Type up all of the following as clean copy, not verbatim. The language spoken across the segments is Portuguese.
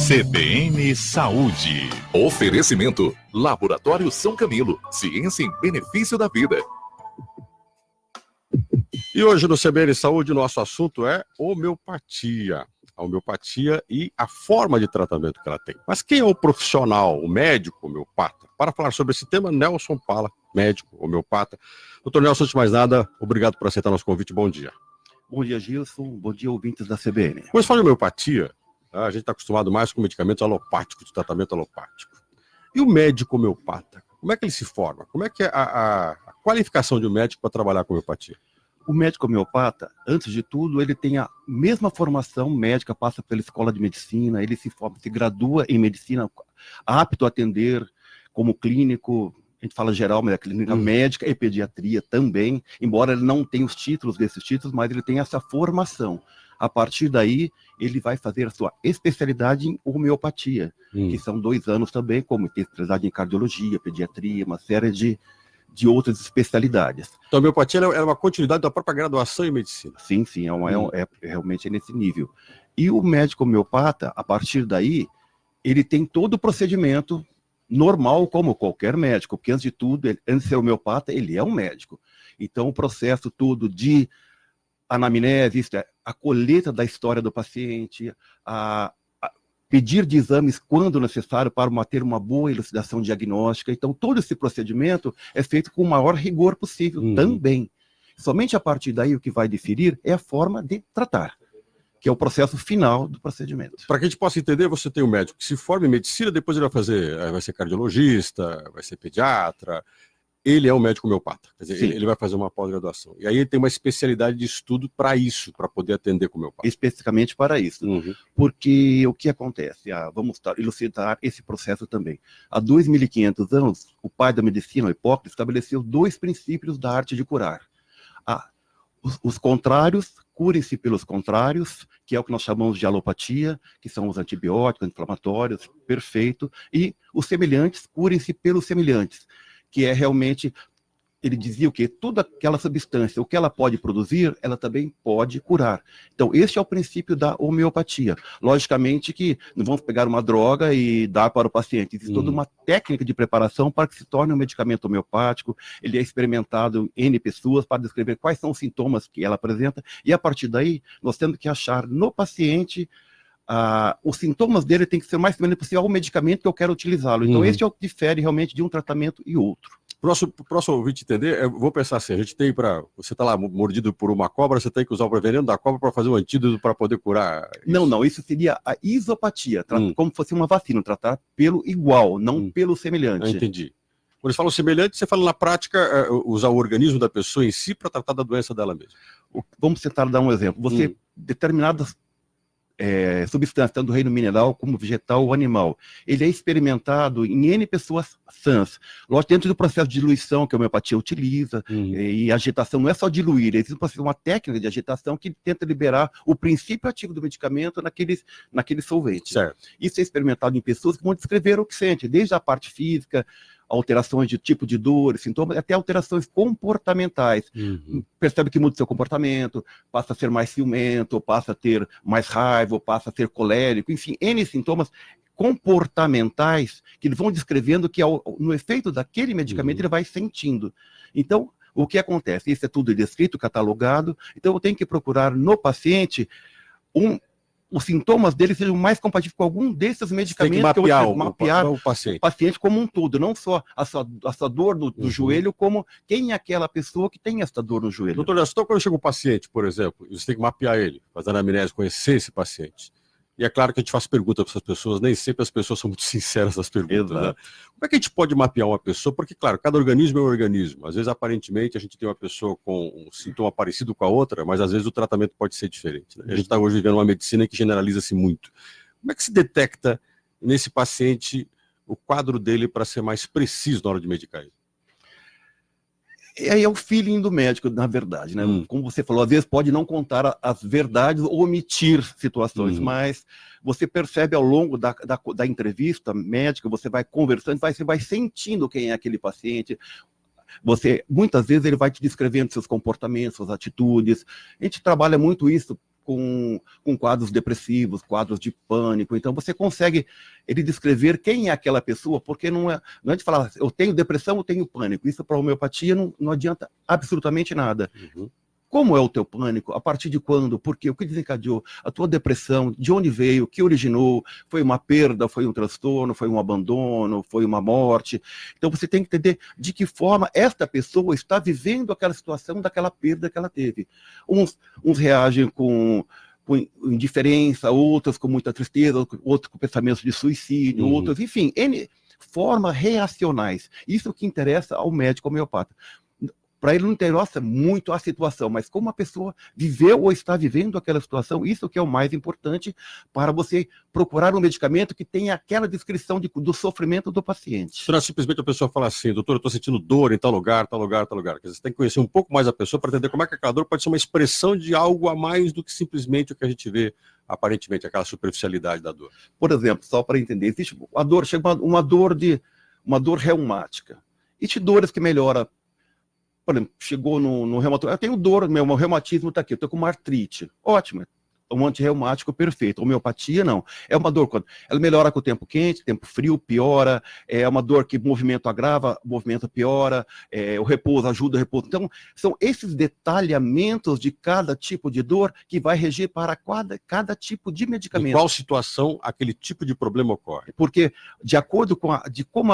CBN Saúde. Oferecimento: Laboratório São Camilo. Ciência em benefício da vida. E hoje no CBN Saúde, nosso assunto é homeopatia. A homeopatia e a forma de tratamento que ela tem. Mas quem é o profissional, o médico homeopata? Para falar sobre esse tema, Nelson Pala, médico homeopata. Doutor Nelson, antes de mais nada, obrigado por aceitar nosso convite. Bom dia. Bom dia, Gilson. Bom dia, ouvintes da CBN. Quando se fala de homeopatia, a gente está acostumado mais com medicamentos alopáticos, de tratamento alopático. E o médico homeopata? Como é que ele se forma? Como é que é a qualificação de um médico para trabalhar com homeopatia? O médico homeopata, antes de tudo, ele tem a mesma formação médica, passa pela escola de medicina, ele se forma, se gradua em medicina, apto a atender como clínico, a gente fala geral, mas é clínica médica e pediatria também, embora ele não tenha os títulos desses títulos, mas ele tem essa formação. A partir daí, ele vai fazer a sua especialidade em homeopatia, que são 2 anos também, como tem especialidade em cardiologia, pediatria, uma série de outras especialidades. Então a homeopatia é uma continuidade da própria graduação em medicina. Sim, é realmente nesse nível. E o médico homeopata, a partir daí, ele tem todo o procedimento normal, como qualquer médico, porque antes de tudo, antes de ser homeopata, ele é um médico. Então o processo todo de anamnese, isto é, a colheita da história do paciente, a pedir de exames quando necessário para ter uma boa elucidação diagnóstica. Então, todo esse procedimento é feito com o maior rigor possível também. Somente a partir daí o que vai diferir é a forma de tratar, que é o processo final do procedimento. Para que a gente possa entender, você tem um médico que se forma em medicina, depois ele vai ser cardiologista, vai ser pediatra. Ele é um médico homeopata, quer dizer, ele vai fazer uma pós-graduação. E aí ele tem uma especialidade de estudo para isso, para poder atender como homeopata. Especificamente para isso. Porque o que acontece? Vamos elucidar esse processo também. Há 2.500 anos, o pai da medicina, Hipócrates, estabeleceu 2 princípios da arte de curar. Os contrários, curem-se pelos contrários, que é o que nós chamamos de alopatia, que são os antibióticos, inflamatórios, perfeito. E os semelhantes, curem-se pelos semelhantes, que é realmente, ele dizia o quê? Toda aquela substância, o que ela pode produzir, ela também pode curar. Então, esse é o princípio da homeopatia. Logicamente que não vamos pegar uma droga e dar para o paciente. Existe toda uma técnica de preparação para que se torne um medicamento homeopático. Ele é experimentado em N pessoas para descrever quais são os sintomas que ela apresenta. E, a partir daí, nós temos que achar no paciente os sintomas dele tem que ser o mais semelhante possível ao medicamento que eu quero utilizá-lo. Então, esse é o que difere realmente de um tratamento e outro. Próximo ouvinte entender, eu vou pensar assim, a gente tem você está lá mordido por uma cobra, você tem que usar o veneno da cobra para fazer um antídoto para poder curar isso. Não, isso seria a isopatia, como se fosse uma vacina, tratar pelo igual, não pelo semelhante. Entendi. Quando você fala semelhante, você fala na prática usar o organismo da pessoa em si para tratar da doença dela mesma. Vamos tentar dar um exemplo. Você, determinadas substância, tanto do reino mineral como vegetal ou animal, ele é experimentado em N pessoas sãs. Lógico, dentro do processo de diluição que a homeopatia utiliza, e a agitação não é só diluir, existe uma técnica de agitação que tenta liberar o princípio ativo do medicamento naquele solvente. Certo. Isso é experimentado em pessoas que vão descrever o que sente, desde a parte física, alterações de tipo de dor, sintomas, até alterações comportamentais. Percebe que muda o seu comportamento, passa a ser mais ciumento, passa a ter mais raiva, passa a ser colérico, enfim, N sintomas comportamentais que eles vão descrevendo que no efeito daquele medicamento ele vai sentindo. Então, o que acontece? Isso é tudo descrito, catalogado, então eu tenho que procurar no paciente os sintomas dele sejam mais compatíveis com algum desses medicamentos. Tem que mapear o paciente como um todo, não só a sua dor do joelho, como quem é aquela pessoa que tem essa dor no joelho. Doutor Nelson, então quando chega um paciente, por exemplo, você tem que mapear ele, fazer anamnese, conhecer esse paciente. E é claro que a gente faz perguntas para essas pessoas, nem sempre as pessoas são muito sinceras nas perguntas. Né? Como é que a gente pode mapear uma pessoa? Porque, claro, cada organismo é um organismo. Às vezes, aparentemente, a gente tem uma pessoa com um sintoma parecido com a outra, mas às vezes o tratamento pode ser diferente. Né? A gente está hoje vivendo uma medicina que generaliza-se muito. Como é que se detecta nesse paciente o quadro dele para ser mais preciso na hora de medicar ele? É o feeling do médico, na verdade, né? Como você falou, às vezes pode não contar as verdades ou omitir situações, mas você percebe ao longo da entrevista médica, você vai conversando, você vai sentindo quem é aquele paciente. Muitas vezes ele vai te descrevendo seus comportamentos, suas atitudes. A gente trabalha muito isso com quadros depressivos, quadros de pânico. Então você consegue ele descrever quem é aquela pessoa, porque não é de falar, eu tenho depressão, eu tenho pânico. Isso para a homeopatia não adianta absolutamente nada. Uhum. Como é o teu pânico? A partir de quando? Por quê? O que desencadeou? A tua depressão? De onde veio? O que originou? Foi uma perda? Foi um transtorno? Foi um abandono? Foi uma morte? Então você tem que entender de que forma esta pessoa está vivendo aquela situação daquela perda que ela teve. Uns reagem com indiferença, outros com muita tristeza, outros com pensamentos de suicídio, outros, enfim, N formas reacionais. Isso que interessa ao médico homeopata. Para ele não interessa muito a situação, mas como a pessoa viveu ou está vivendo aquela situação, isso que é o mais importante para você procurar um medicamento que tenha aquela descrição do sofrimento do paciente. Não é simplesmente a pessoa fala assim, doutor, eu estou sentindo dor em tal lugar, tal lugar, tal lugar. Você tem que conhecer um pouco mais a pessoa para entender como é que aquela dor pode ser uma expressão de algo a mais do que simplesmente o que a gente vê, aparentemente, aquela superficialidade da dor. Por exemplo, só para entender, existe a dor, chega uma dor reumática. Existe dores que melhoram. Por exemplo, chegou no reumatismo, eu tenho dor, meu reumatismo está aqui, eu estou com uma artrite. Ótimo, um antirreumático perfeito. Homeopatia, não. É uma dor, ela melhora com o tempo quente, tempo frio, piora. É uma dor que o movimento agrava, o movimento piora. O repouso ajuda o repouso. Então, são esses detalhamentos de cada tipo de dor que vai reger para cada tipo de medicamento. Em qual situação aquele tipo de problema ocorre? Porque, de acordo com como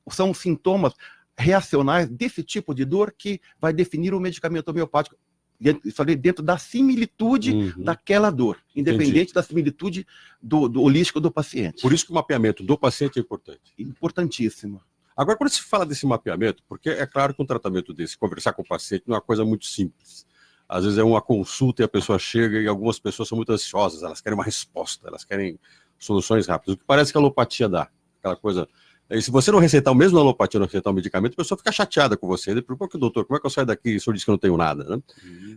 são os sintomas reacionais desse tipo de dor que vai definir o medicamento homeopático, dentro da similitude daquela dor, independente da similitude do holístico do paciente. Por isso que o mapeamento do paciente é importante. Importantíssimo. Agora, quando se fala desse mapeamento, porque é claro que um tratamento desse, conversar com o paciente, não é uma coisa muito simples. Às vezes é uma consulta e a pessoa chega e algumas pessoas são muito ansiosas, elas querem uma resposta, elas querem soluções rápidas. O que parece que a alopatia dá, aquela coisa... E se você não receitar o mesmo alopatia, não receitar o medicamento, a pessoa fica chateada com você. Porque, doutor, como é que eu saio daqui e o senhor disse que eu não tenho nada, né?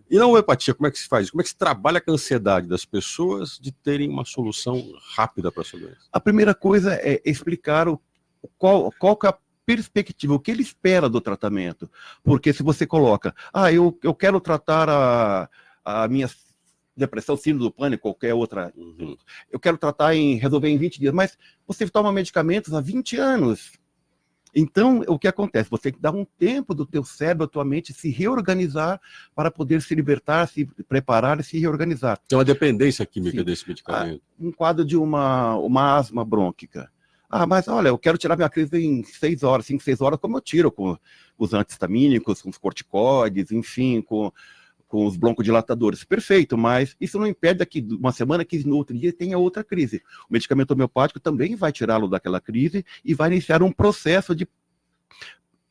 E na homeopatia, como é que se faz? Como é que se trabalha com a ansiedade das pessoas de terem uma solução rápida para a sua doença? A primeira coisa é explicar qual que é a perspectiva, o que ele espera do tratamento. Porque se você coloca, eu quero tratar a minha depressão, síndrome do pânico, qualquer outra, eu quero resolver em 20 dias, mas você toma medicamentos há 20 anos. Então, o que acontece? Você tem que dar um tempo do teu cérebro, da tua mente se reorganizar para poder se libertar, se preparar e se reorganizar. Tem uma dependência química desse medicamento. Um quadro de uma asma brônquica. Mas olha, eu quero tirar minha crise em 6 horas, 5, 6 horas, como eu tiro com os antihistamínicos, com os corticoides, enfim, com os broncodilatadores. Perfeito, mas isso não impede daqui uma semana que no outro dia tenha outra crise. O medicamento homeopático também vai tirá-lo daquela crise e vai iniciar um processo de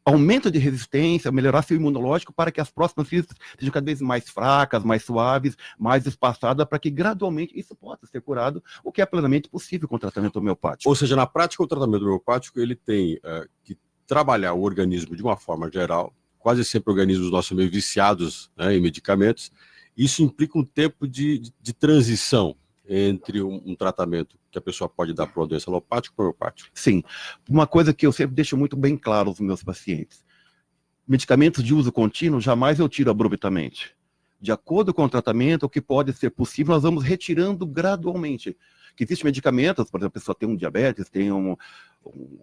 aumento de resistência, melhorar seu imunológico para que as próximas crises sejam cada vez mais fracas, mais suaves, mais espaçadas, para que gradualmente isso possa ser curado, o que é plenamente possível com o tratamento homeopático. Ou seja, na prática, o tratamento homeopático ele tem que trabalhar o organismo de uma forma geral. Quase sempre organismos nossos meio viciados, né, em medicamentos. Isso implica um tempo de transição entre um tratamento que a pessoa pode dar para uma doença alopática e homeopática. Sim. Uma coisa que eu sempre deixo muito bem claro aos meus pacientes. Medicamentos de uso contínuo, jamais eu tiro abruptamente. De acordo com o tratamento, o que pode ser possível, nós vamos retirando gradualmente. Que existem medicamentos, por exemplo, a pessoa tem um diabetes, tem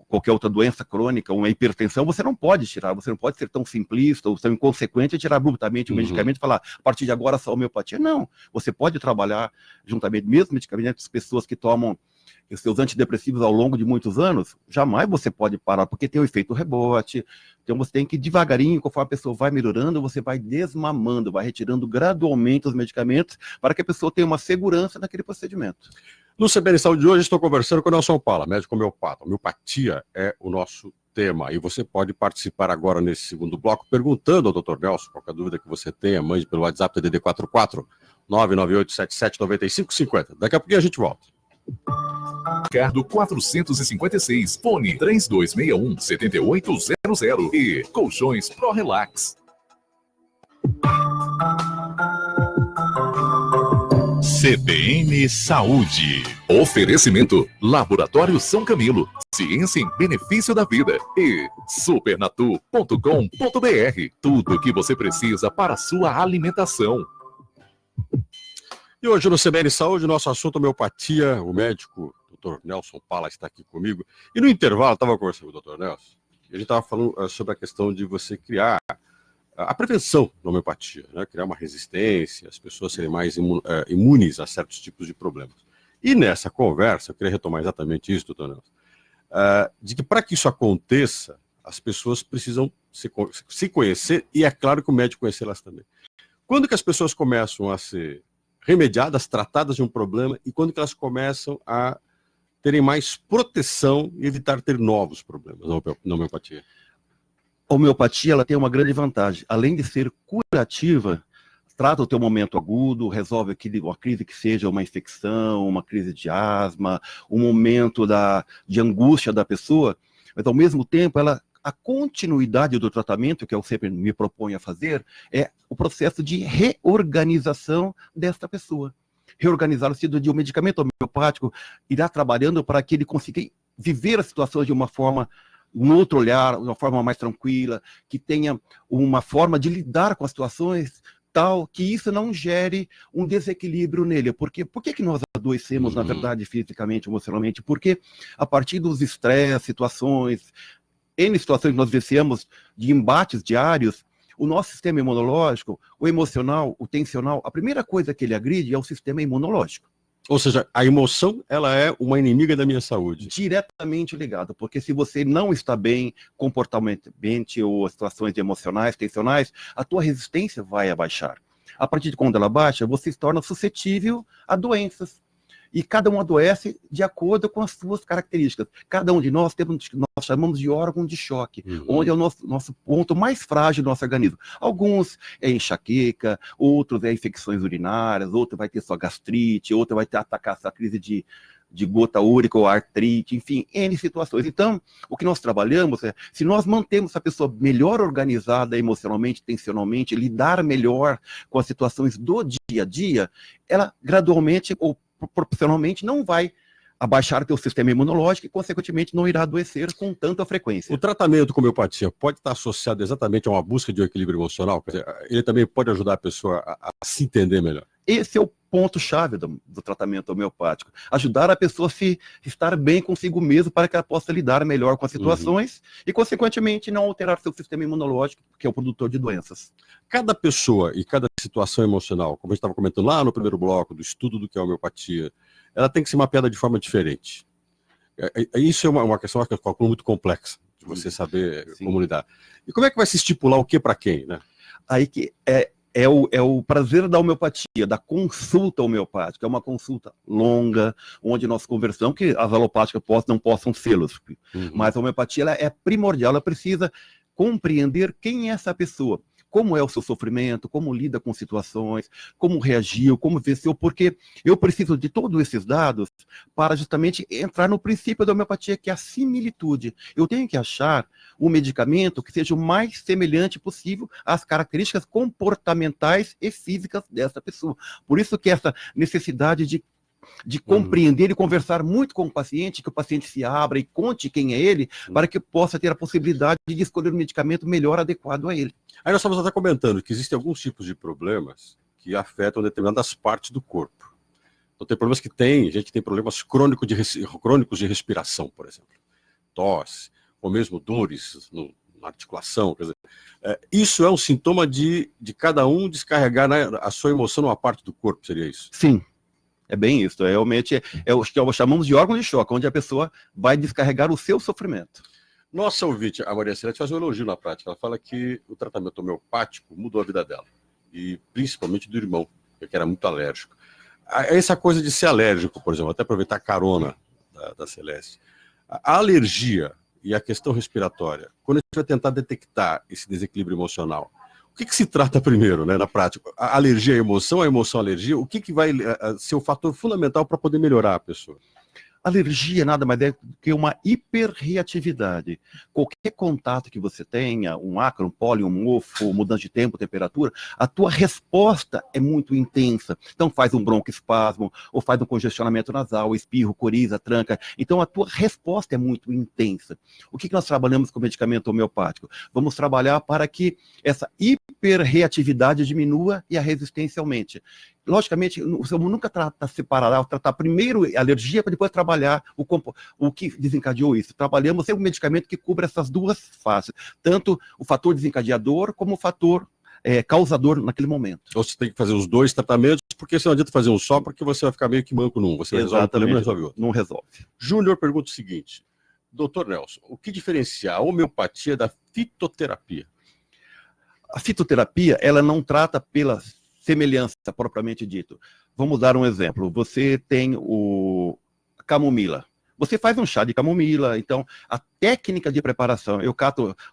qualquer outra doença crônica, uma hipertensão, você não pode tirar, você não pode ser tão simplista ou tão inconsequente e tirar abruptamente o medicamento e falar, a partir de agora só homeopatia. Não, você pode trabalhar juntamente, mesmo medicamentos, pessoas que tomam os seus antidepressivos ao longo de muitos anos, jamais você pode parar, porque tem o efeito rebote. Então você tem que devagarinho, conforme a pessoa vai melhorando, você vai desmamando, vai retirando gradualmente os medicamentos para que a pessoa tenha uma segurança naquele procedimento. No CBN Saúde de hoje, estou conversando com o Nelson Paula, médico homeopata. Homeopatia é o nosso tema. E você pode participar agora nesse segundo bloco, perguntando ao Dr. Nelson, qualquer dúvida que você tenha, mande pelo WhatsApp DDD 44 998779550. Daqui a pouquinho a gente volta. Ricardo 456, fone 3261-7800 e Colchões Pro Relax. CBN Saúde. Oferecimento Laboratório São Camilo, ciência em benefício da vida e supernatu.com.br, tudo o que você precisa para a sua alimentação. E hoje no CBN Saúde, nosso assunto é homeopatia. O médico, Dr. Nelson Pala, está aqui comigo. E no intervalo, eu estava conversando com o Dr. Nelson, e a gente estava falando sobre a questão de você criar a prevenção da homeopatia, né? Criar uma resistência, as pessoas serem mais imunes a certos tipos de problemas. E nessa conversa, eu queria retomar exatamente isso, Dr. Nelson, de que para que isso aconteça, as pessoas precisam se conhecer, e é claro que o médico conhecê-las também. Quando que as pessoas começam a ser remediadas, tratadas de um problema, e quando que elas começam a terem mais proteção e evitar ter novos problemas na homeopatia? A homeopatia, ela tem uma grande vantagem. Além de ser curativa, trata o teu momento agudo, resolve uma crise que seja uma infecção, uma crise de asma, um momento de angústia da pessoa, mas ao mesmo tempo a continuidade do tratamento, que eu sempre me proponho a fazer, é o processo de reorganização desta pessoa. Reorganizar o sentido de um medicamento homeopático irá trabalhando para que ele consiga viver a situação de uma forma, um outro olhar, uma forma mais tranquila, que tenha uma forma de lidar com as situações tal que isso não gere um desequilíbrio nele. Por que nós adoecemos, na verdade, fisicamente, emocionalmente? Porque a partir dos estresses, situações que nós vivenciamos de embates diários, o nosso sistema imunológico, o emocional, o tensional, a primeira coisa que ele agride é o sistema imunológico. Ou seja, a emoção, ela é uma inimiga da minha saúde. Diretamente ligado, porque se você não está bem comportamentalmente ou situações emocionais, tensionais, a tua resistência vai abaixar. A partir de quando ela baixa, você se torna suscetível a doenças. E cada um adoece de acordo com as suas características. Cada um de nós temos, nós chamamos de órgão de choque, onde é o nosso ponto mais frágil do nosso organismo. Alguns é enxaqueca, outros é infecções urinárias, outro vai ter só gastrite, outro vai ter atacar essa crise de gota úrica ou artrite, enfim, N situações. Então, o que nós trabalhamos é, se nós mantemos a pessoa melhor organizada emocionalmente, tensionalmente, lidar melhor com as situações do dia a dia, ela gradualmente ou proporcionalmente não vai abaixar teu sistema imunológico e, consequentemente, não irá adoecer com tanta frequência. O tratamento com homeopatia pode estar associado exatamente a uma busca de um equilíbrio emocional? Quer dizer, ele também pode ajudar a pessoa a se entender melhor? Esse é o ponto-chave do tratamento homeopático. Ajudar a pessoa a estar bem consigo mesmo para que ela possa lidar melhor com as situações e, consequentemente, não alterar seu sistema imunológico, que é o produtor de doenças. Cada pessoa e cada situação emocional, como a gente estava comentando lá no primeiro bloco, do estudo do que é a homeopatia, ela tem que ser mapeada de forma diferente. Isso é uma questão que eu calculo muito complexa, de você saber como lidar. E como é que vai se estipular o que para quem, né? Aí que é o prazer da homeopatia, da consulta homeopática. É uma consulta longa, onde nós conversamos, que as alopáticas não possam sê-los. Mas a homeopatia ela é primordial, ela precisa compreender quem é essa pessoa. Como é o seu sofrimento, como lida com situações, como reagiu, como venceu, porque eu preciso de todos esses dados para justamente entrar no princípio da homeopatia, que é a similitude. Eu tenho que achar um medicamento que seja o mais semelhante possível às características comportamentais e físicas dessa pessoa. Por isso que essa necessidade de compreender e conversar muito com o paciente, que o paciente se abra e conte quem é ele, para que possa ter a possibilidade de escolher um medicamento melhor adequado a ele. Aí nós estamos até comentando que existem alguns tipos de problemas que afetam determinadas partes do corpo. Então tem problemas a gente tem problemas crônicos de respiração, por exemplo. Tosse, ou mesmo dores na articulação. Quer dizer, isso é um sintoma de cada um descarregar a sua emoção numa parte do corpo, seria isso? Sim. É bem isso, realmente o que chamamos de órgão de choque, onde a pessoa vai descarregar o seu sofrimento. Nossa ouvinte, a Maria Celeste, faz um elogio na prática. Ela fala que o tratamento homeopático mudou a vida dela, e principalmente do irmão, que era muito alérgico. Essa coisa de ser alérgico, por exemplo, até aproveitar a carona da Celeste. A alergia e a questão respiratória, quando a gente vai tentar detectar esse desequilíbrio emocional, o que se trata primeiro, né, na prática? A alergia à emoção, a emoção à alergia? O que vai ser o fator fundamental para poder melhorar a pessoa? Alergia nada mais é do que uma hiperreatividade. Qualquer contato que você tenha, um ácaro, um pólen, um mofo, mudança de tempo, temperatura, a tua resposta é muito intensa. Então faz um broncoespasmo, ou faz um congestionamento nasal, espirro, coriza, tranca. Então a tua resposta é muito intensa. O que nós trabalhamos com medicamento homeopático? Vamos trabalhar para que essa hiperreatividade diminua e a resistência aumente. logicamente, você nunca trata separado, tratar primeiro a alergia para depois trabalhar o que desencadeou isso. Trabalhamos sempre um medicamento que cubra essas duas faces, tanto o fator desencadeador como o fator causador naquele momento. Ou você tem que fazer os dois tratamentos, porque você não adianta fazer um só, porque você vai ficar meio que manco num. Você resolve o problema e resolve outro. Não resolve. Júnior pergunta o seguinte: doutor Nelson, o que diferencia a homeopatia da fitoterapia? A fitoterapia, ela não trata pela semelhança propriamente dito. Vamos dar um exemplo. Você tem a camomila. Você faz um chá de camomila, então a técnica de preparação,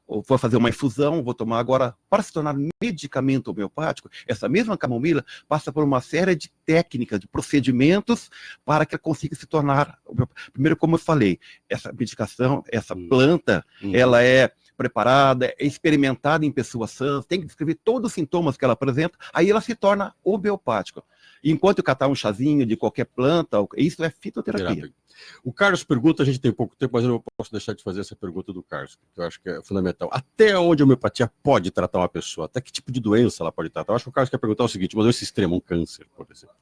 vou fazer uma infusão, vou tomar agora, para se tornar medicamento homeopático, essa mesma camomila passa por uma série de técnicas, de procedimentos, para que ela consiga se tornar, primeiro, como eu falei, essa medicação, essa planta, ela é preparada, é experimentada em pessoas sãs, tem que descrever todos os sintomas que ela apresenta, aí ela se torna homeopática. Enquanto eu catar um chazinho de qualquer planta, isso é fitoterapia. O Carlos pergunta, a gente tem pouco tempo, mas eu não posso deixar de fazer essa pergunta do Carlos, que eu acho que é fundamental. Até onde a homeopatia pode tratar uma pessoa? Até que tipo de doença ela pode tratar? Eu acho que o Carlos quer perguntar o seguinte: uma doença extrema, um câncer, por exemplo.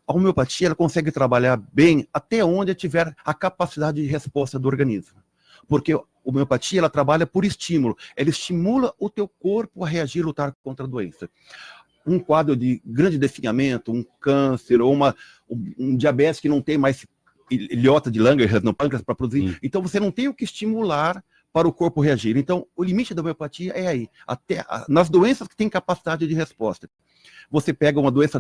A homeopatia, ela consegue trabalhar bem até onde tiver a capacidade de resposta do organismo. Porque a homeopatia, ela trabalha por estímulo. Ela estimula o teu corpo a reagir e lutar contra a doença. Um quadro de grande definhamento, um câncer, ou um diabetes que não tem mais ilhota de Langerhans no pâncreas para produzir. Então, você não tem o que estimular para o corpo reagir. Então, o limite da homeopatia é aí. Nas doenças que têm capacidade de resposta. Você pega uma doença